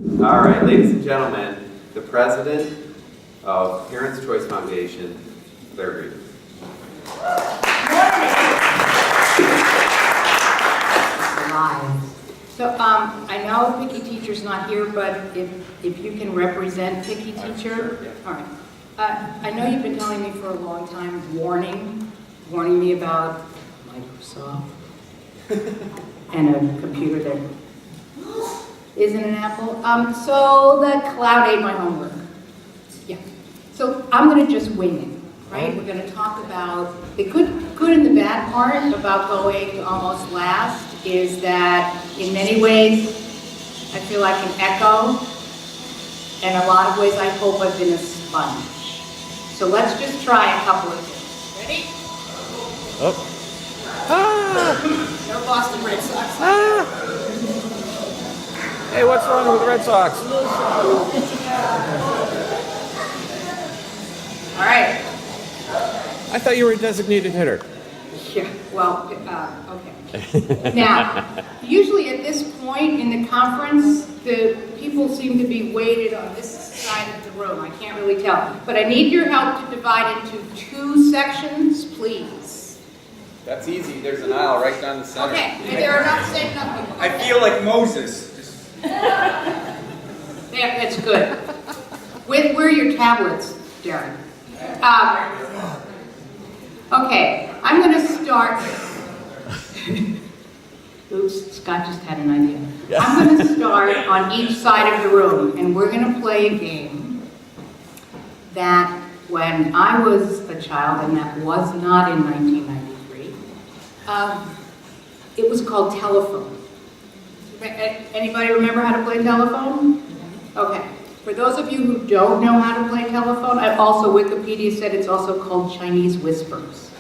All right, ladies and gentlemen, the president of Parents' Choice Foundation, Claire Green. So I know Picky Teacher's not here, but if you can represent Picky Teacher. Sure, yeah. All right. I know you've been telling me for a long time, warning me about Microsoft and a computer that isn't an Apple. So the cloud ate my homework. Yeah. So I'm going to just wing it, right? We're going to talk about the good and the bad part about going almost last is that in many ways I feel like an echo. In a lot of ways I hope I've been a sponge. So let's just try a couple of things. Ready? Oh. Ah! No Boston Red Sox. Ah! Hey, what's wrong with the Red Sox? All right. I thought you were a designated hitter. Yeah, well, okay. Now, usually at this point in the conference, the people seem to be weighted on this side of the room. I can't really tell. But I need your help to divide into 2 sections, please. That's easy. There's an aisle right down the center. Okay, and there are enough safe enough people. I feel like Moses. There, that's good. Where are your tablets, Darren? Okay, I'm going to start. Oops, Scott just had an idea. I'm going to start on each side of the room, and we're going to play a game that when I was a child, and that was not in 1993, it was called telephone. Anybody remember how to play telephone? Okay. For those of you who don't know how to play telephone, Wikipedia said it's also called Chinese whispers.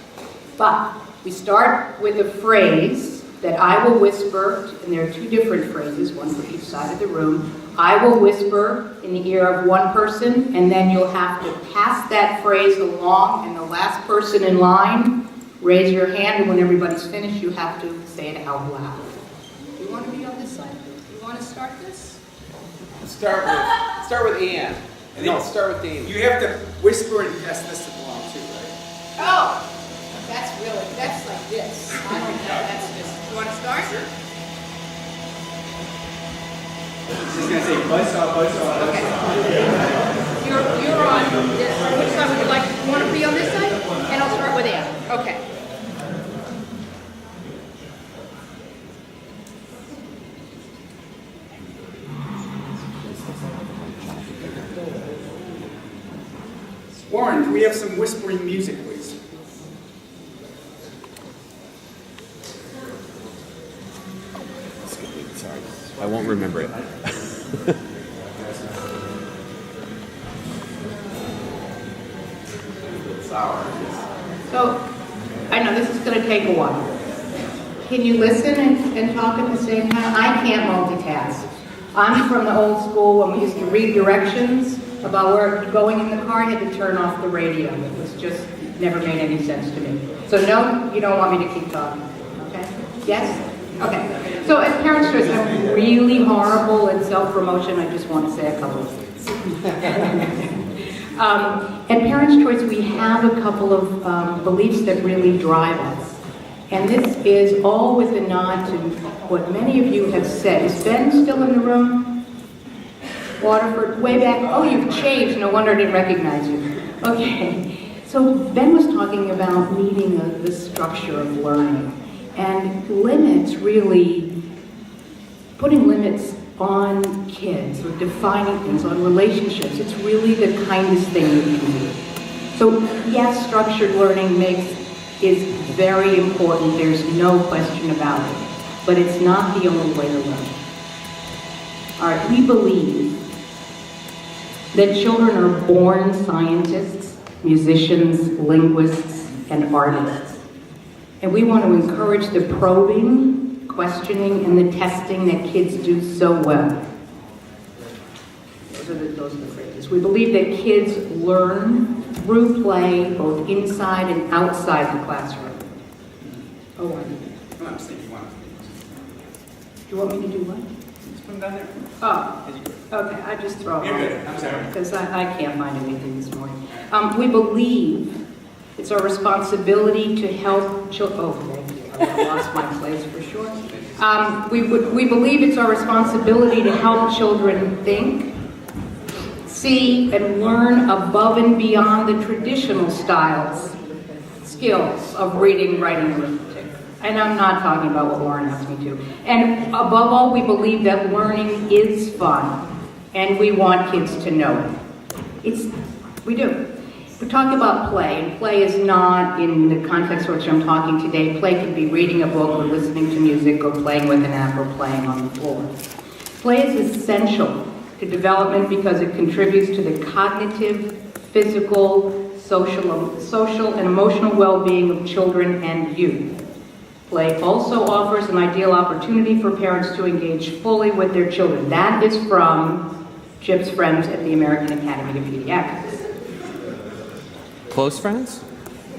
But we start with a phrase that I will whisper, and there are 2 different phrases, one for each side of the room. I will whisper in the ear of one person, and then you'll have to pass that phrase along, and the last person in line, raise your hand, and when everybody's finished, you have to say it out loud. Do you want to be on this side? Do you want to start this? Start with Ann. No, start with Dave. You have to whisper and pass this along too, right? Oh, that's like this. I don't know, that's just, you want to start? Sure. She's going to say buzzsaw, buzzsaw, Okay. buzzsaw. You're on this, which side would you like, you want to be on this side? And I'll start with Ann. Okay. Warren, can we have some whispering music, please? Sorry, I won't remember it. So, I know this is going to take a while. Can you listen and talk at the same time? I can't multitask. I'm from the old school when we used to read directions about where going in the car, I had to turn off the radio. It was just, never made any sense to me. So no, you don't want me to keep talking, okay? Yes? Okay. So at Parents' Choice, I'm really horrible at self-promotion. I just want to say a couple of things. At Parents' Choice, we have a couple of beliefs that really drive us. And this is all with a nod to what many of you have said. Is Ben still in the room? Waterford, way back. Oh, you've changed. No wonder I didn't recognize you. Okay. So Ben was talking about needing the structure of learning. And limits, really, putting limits on kids, or defining things, on relationships, it's really the kindest thing you can do. So yes, structured learning is very important. There's no question about it. But it's not the only way to learn. All right, we believe that children are born scientists, musicians, linguists, and artists. And we want to encourage the probing, questioning, and the testing that kids do so well. Those are the phrases. We believe that kids learn through play, both inside and outside the classroom. Oh, I'm saying you want to. do you want me to do what? Just put them down there. Oh, As you go. okay, I just throw You're them. good. I'm sorry. Because I can't find anything this morning. We believe it's our responsibility to help children. Oh, thank you. I lost my place for sure. We believe it's our responsibility to help children think, see, and learn above and beyond the traditional skills of reading, writing, and arithmetic. And I'm not talking about what Lauren asked me to. And above all, we believe that learning is fun, and we want kids to know it. We do. We're talking about play, and play is not in the context which I'm talking today. Play can be reading a book or listening to music or playing with an app or playing on the floor. Play is essential to development because it contributes to the cognitive, physical, social and emotional well-being of children and youth. Play also offers an ideal opportunity for parents to engage fully with their children. That is from Chip's friends at the American Academy of Pediatrics. Close friends?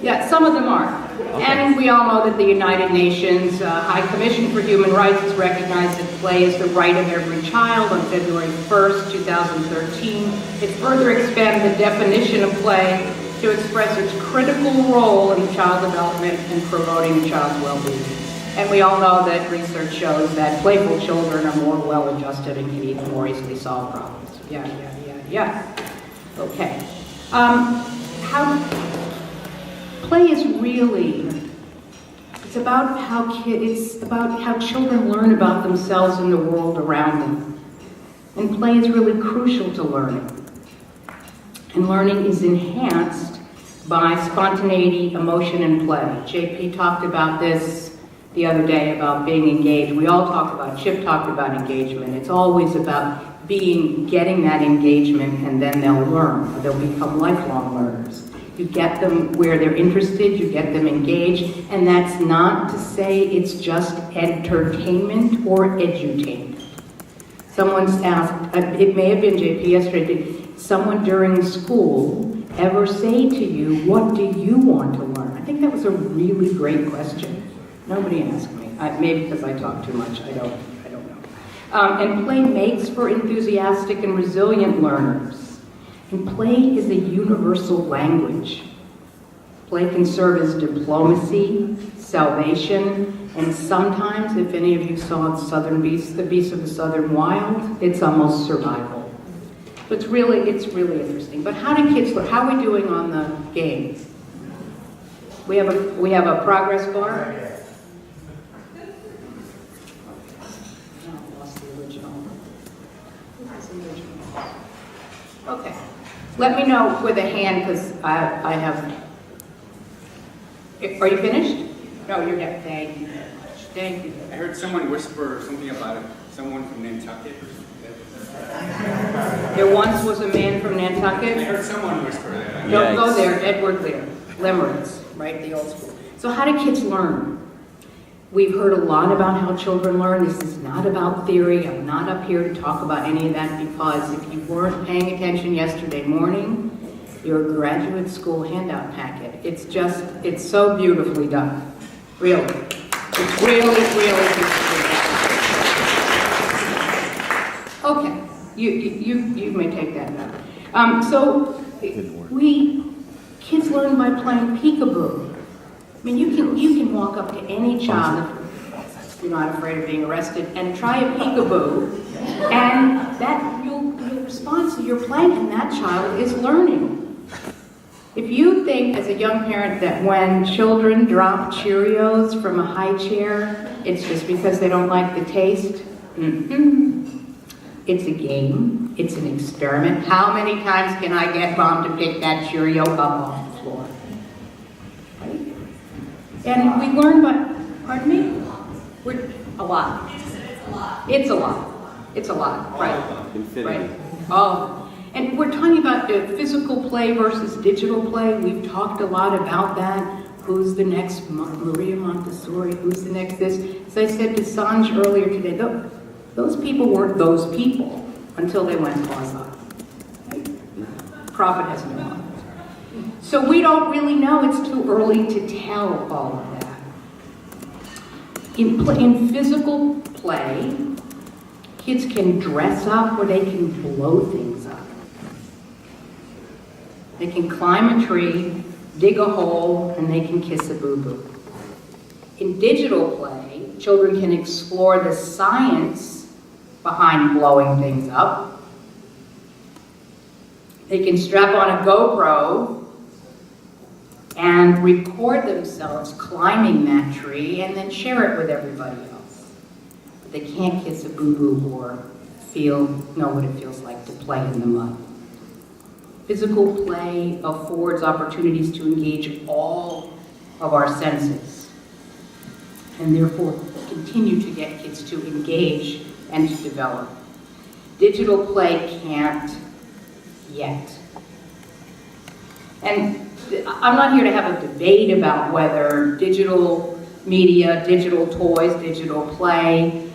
Yeah, some of them are. Okay. And we all know that the United Nations High Commission for Human Rights has recognized that play is the right of every child on February 1st, 2013. It further expanded the definition of play to express its critical role in child development and promoting a child's well-being. And we all know that research shows that playful children are more well-adjusted and can even more easily solve problems. Yeah. Okay. Play is really, it's about how children learn about themselves and the world around them. And play is really crucial to learning. And learning is enhanced by spontaneity, emotion, and play. JP talked about this the other day about being engaged. We all talk about, Chip talked about engagement. It's always about getting that engagement, and then they'll learn. They'll become lifelong learners. You get them where they're interested, you get them engaged, and that's not to say it's just entertainment or edutainment. Someone's asked, it may have been JP yesterday, did someone during school ever say to you, what do you want to learn? I think that was a really great question. Nobody asked me. Maybe because I talk too much, I don't know. And play makes for enthusiastic and resilient learners. And play is a universal language. Play can serve as diplomacy, salvation, and sometimes, if any of you saw The Beast of the Southern Wild, it's almost survival. So it's really interesting. But how do kids learn? How are we doing on the game? We have a progress bar. Okay. Let me know with a hand, because I have... Are you finished? No, you're not. Thank you very much. Thank you. I heard someone whisper something about someone from Nantucket. There once was a man from I Nantucket. heard someone whisper that. Don't go Yikes. there. Edward Lear. Limericks, right? The old school. So how do kids learn? We've heard a lot about how children learn. This is not about theory. I'm not up here to talk about any of that, because if you weren't paying attention yesterday morning, your graduate school handout packet, it's so beautifully done. Really. It's really beautifully done. Okay. You may take that now. Kids learn by playing peekaboo. I mean, you can walk up to any child, if you're not afraid of being arrested, and try a peekaboo, and that you'll respond to your playing, and that child is learning. If you think as a young parent that when children drop Cheerios from a high chair, it's just because they don't like the taste, it's a game, it's an experiment. How many times can I get Mom to pick that Cheerio up off the floor? And we learn by, pardon me? A lot. It's a lot, right. Infinity. Right. Oh, and we're talking about physical play versus digital play. We've talked a lot about that. Who's the next Maria Montessori? Who's the next this? As I said to Sanj earlier today, those people weren't those people until they went quasi. Right? Prophet has no one. So we don't really know. It's too early to tell all of that. In physical play, Kids can dress up or they can blow things up. They can climb a tree, dig a hole, and they can kiss a boo-boo. In digital play, children can explore the science behind blowing things up. They can strap on a GoPro and record themselves climbing that tree and then share it with everybody else. But they can't kiss a boo-boo or know what it feels like to play in the mud. Physical play affords opportunities to engage all of our senses and therefore continue to get kids to engage and to develop. Digital play can't yet. And I'm not here to have a debate about whether digital media, digital toys, digital play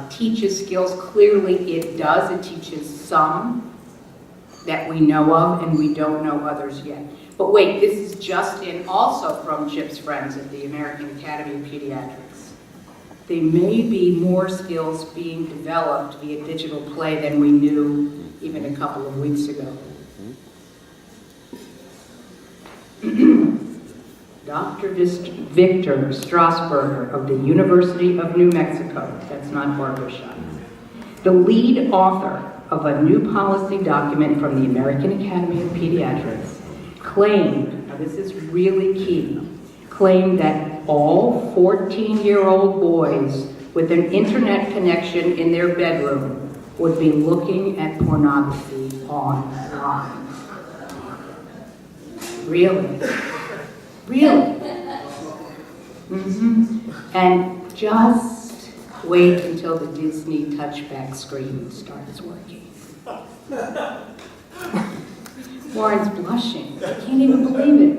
teaches skills. Clearly it does. It teaches some that we know of, and we don't know others yet. But wait, this is just in also from Chip's friends at the American Academy of Pediatrics. There may be more skills being developed via digital play than we knew even a couple of weeks ago. Dr. Victor Strasburger of the University of New Mexico, that's not Barbershop, the lead author of a new policy document from the American Academy of Pediatrics, claimed, now this is really key, claimed that all 14-year-old boys with an internet connection in their bedroom would be looking at pornography online. Really? Really? And just wait until the Disney touchback screen starts working. Warren's blushing. I can't even believe it.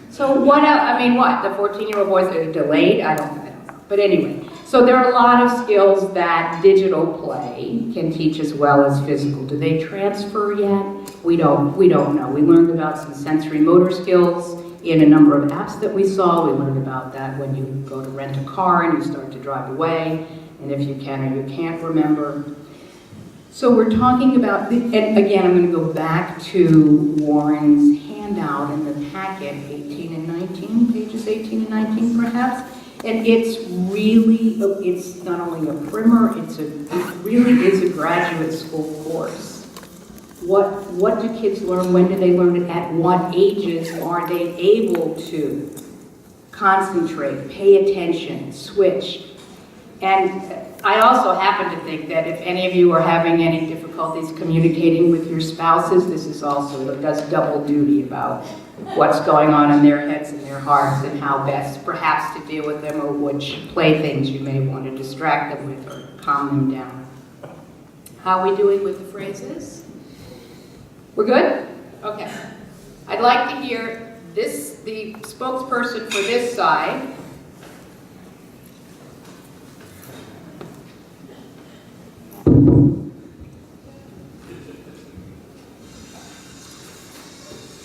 So what else? I mean, what? The 14-year-old boys are delayed? I don't know. But anyway, so there are a lot of skills that digital play can teach as well as physical. Do they transfer yet? We don't know. We learned about some sensory motor skills in a number of apps that we saw. We learned about that when you go to rent a car and you start to drive away, and if you can or you can't remember. So we're talking about, and again, I'm going to go back to Warren's handout in the packet, 18 and 19, pages 18 and 19 perhaps. And it's really, it's not only a primer, it really is a graduate school course. What do kids learn? When do they learn it? At what ages are they able to concentrate, pay attention, switch? And I also happen to think that if any of you are having any difficulties communicating with your spouses, this is also, it does double duty about what's going on in their heads and their hearts and how best perhaps to deal with them or which playthings you may want to distract them with or calm them down. How are we doing with the phrases? We're good? Okay. I'd like to hear this, the spokesperson for this side.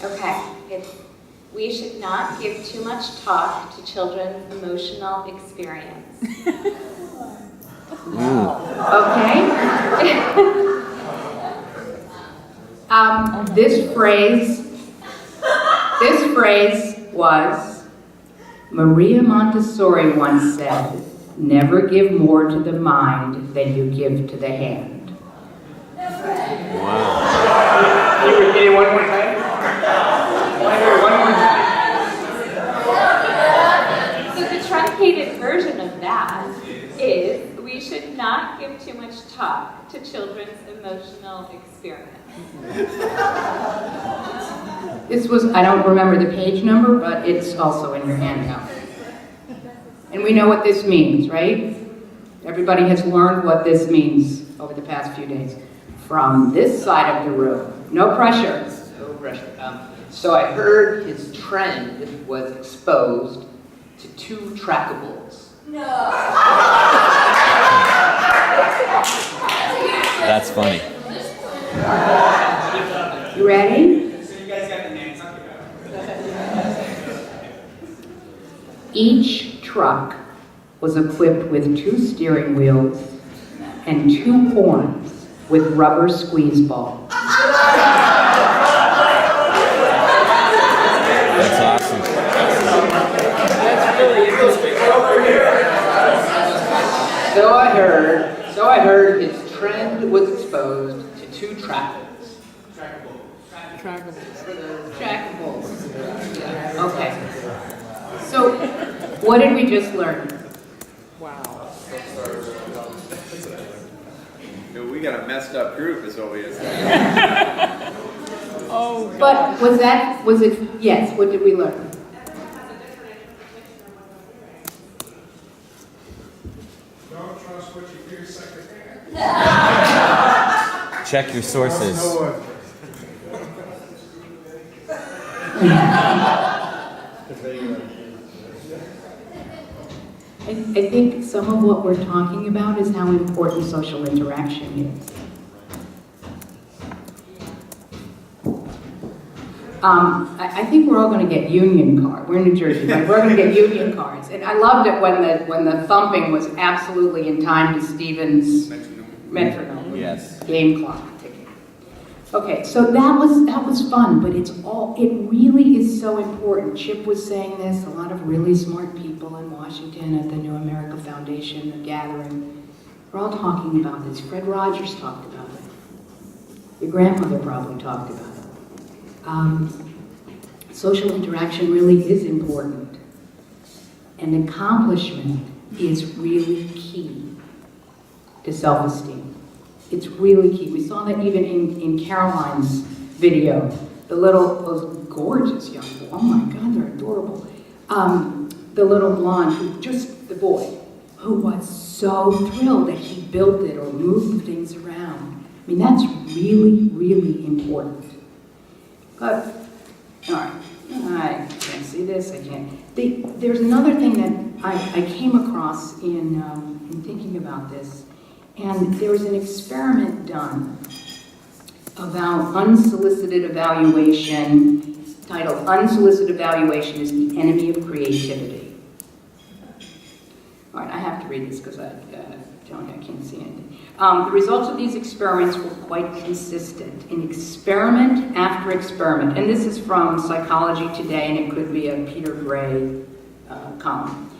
Okay, we should not give too much talk to children's emotional experience. Okay. This phrase was, Maria Montessori once said, never give more to the mind than you give to the hand. Wow. Can you repeat it one more time? One more time. So the truncated version of that is, we should not give too much talk to children's emotional experience. This was, I don't remember the page number, but it's also in your handout. And we know what this means, right? Everybody has learned what this means over the past few days. From this side of the room. No pressure. No pressure. So I heard his trend was exposed to 2 trackables. No. That's funny. You ready? So you guys got the Nantucket out. Each truck was equipped with 2 steering wheels and 2 horns with rubber squeeze balls. That's awesome. So I heard his trend was exposed to 2 trackables. Trackables. Okay. So, what did we just learn? We got a messed up group is what we just But was it, yes, what did we learn? Don't trust what you hear secondhand. Check your sources. I think some of what we're talking about is how important social interaction is. I think we're all going to get union cards. We're in New Jersey, right? We're going to get union cards. And I loved it when the thumping was absolutely in time to Stephen's metronome. Yes. Game clock ticking. Okay, so that was fun, but it really is so important. Chip was saying this, a lot of really smart people in Washington at the New America Foundation, the gathering, we're all talking about this. Fred Rogers talked about it. Your grandmother probably talked about it. Social interaction really is important. And accomplishment is really key to self-esteem. It's really key. We saw that even in Caroline's video. Those gorgeous young boys. Oh my God, they're adorable. The little blonde, the boy, who was so thrilled that he built it or moved things around. I mean, that's really, really important. But, all right, I can't see this, I can't. There's another thing that I came across in thinking about this, and there was an experiment done about unsolicited evaluation, titled Unsolicited Evaluation is the Enemy of Creativity. All right, I have to read this because I can't see anything. The results of these experiments were quite consistent in experiment after experiment. And this is from Psychology Today, and it could be a Peter Gray column.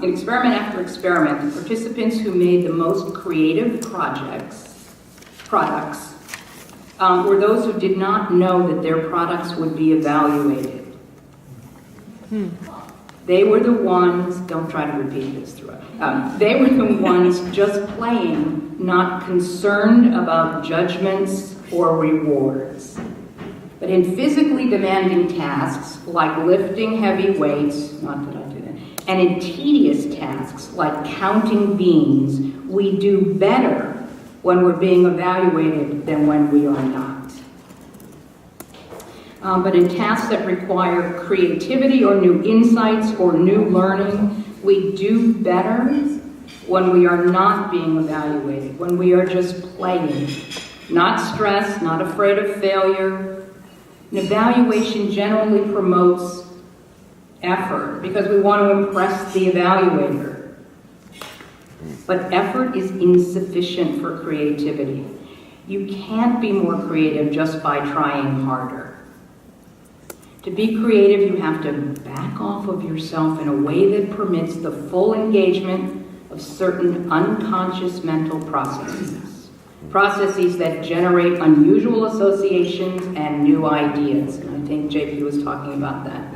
In experiment after experiment, the participants who made the most creative products, were those who did not know that their products would be evaluated. They were the ones, don't try to repeat this throughout. They were the ones just playing, not concerned about judgments or rewards. But in physically demanding tasks, like lifting heavy weights, not that I do that, and in tedious tasks, like counting beans, we do better when we're being evaluated than when we are not. But in tasks that require creativity or new insights or new learning, we do better when we are not being evaluated, when we are just playing, not stressed, not afraid of failure. An evaluation generally promotes effort because we want to impress the evaluator. But effort is insufficient for creativity. You can't be more creative just by trying harder. To be creative, you have to back off of yourself in a way that permits the full engagement of certain unconscious mental processes. Processes that generate unusual associations and new ideas. And I think JP was talking about that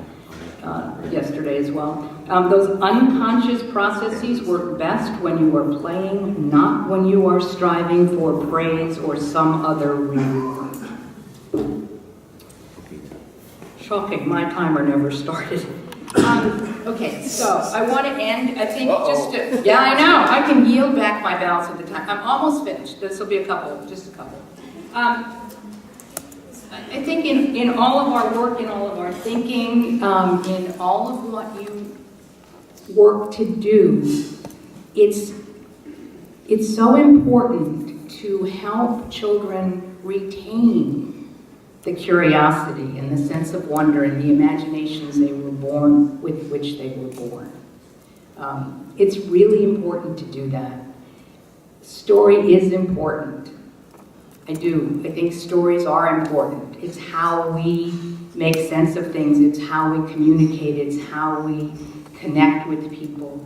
yesterday as well. Those unconscious processes work best when you are playing, not when you are striving for praise or some other reward. Shocking, my timer never started. Okay, so I want to end, I think yeah, I know, I can yield back my balance at the time. I'm almost finished. This will be just a couple. I think in all of our work, in all of our thinking, in all of what you work to do, it's so important to help children retain the curiosity and the sense of wonder and the imaginations they were born with which they were born. It's really important to do that. story is important. I do. I think stories are important. It's how we make sense of things. It's how we communicate. It's how we connect with people.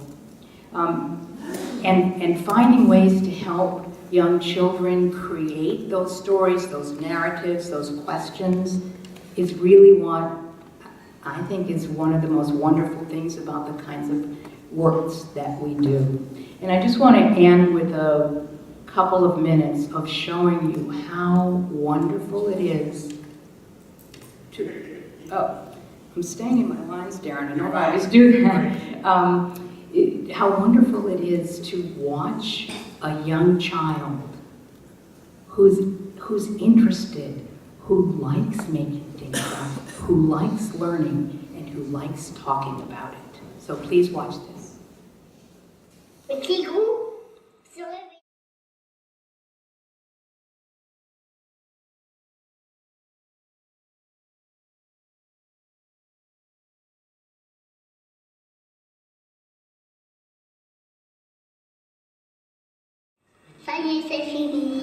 And finding ways to help young children create those stories, those narratives, those questions is really what I think is one of the most wonderful things about the kinds of works that we do. And I just want to end with a couple of minutes of showing you how wonderful it is to, oh, I'm staying in my lines, Darren, I don't always do that. How wonderful it is to watch a young child who's interested, who likes making things up, who likes learning, and who likes talking about it. So please watch this. Petit gros se réveille. Ça y est, c'est fini.